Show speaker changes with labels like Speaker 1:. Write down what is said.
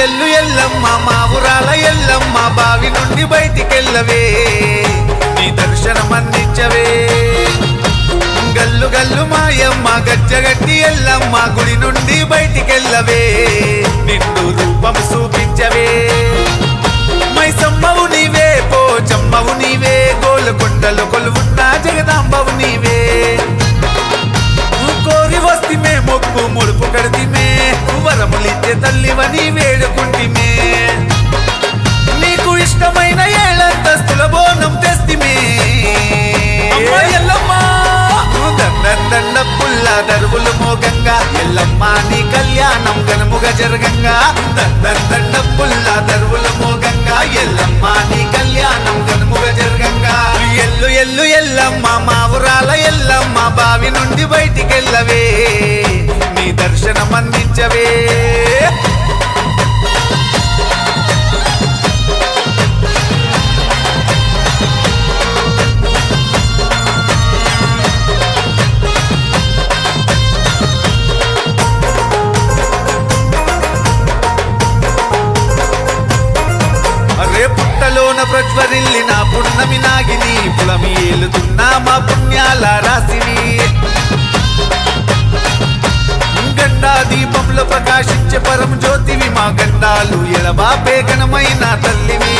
Speaker 1: ఎల్లు ఎల్లమ్మ మా ఊరాల ఎల్లమ్మ బావి నుండి బయటికెళ్ళవే నీ దర్శనం అందించవే గల్లు గల్లు మాయమ్మ గజ్జగట్టి ఎల్లమ్మ గుడి నుండి బయటికెళ్ళవే నిండు రూపం చూపించవే మైసమ్మవు నీవే పోచమ్మవు నీవే గోలుకొండలు కొలువున్న జగదాంబవు నీవే కోరి వస్తిమే మొక్కు ముడుపు కడితిమే వరములిచ్చే తల్లివని వేడుకుంటిమే నీకు ఇష్టమైన ఏళ్ళంతస్తుల బోనం తెస్తిమే దండ పుల్ల దరువులు మోగంగా ఎల్లమ్మ నీ కళ్యాణం గనుముగా జరగంగా దండ పుల్ల దరువులు మోగంగా ఎల్లమ్మ నీ కళ్యాణం గనుముగా జరగంగా ఎల్లు ఎల్లు ఎల్లమ్మ మా ఊరాల ఎల్లమ్మ బావి నుండి బయటికెళ్ళవే నీ దర్శనం అందించవే పుట్టలోన ప్రజ్వరిల్లిన పున్నమి నాగిని పులమి ఏలుతున్నా మా పుణ్యాల రాశిని గండా దీపంలో ప్రకాశించే పరం జ్యోతివి మా గండాలు ఎడబాపే ఘనమైన తల్లివి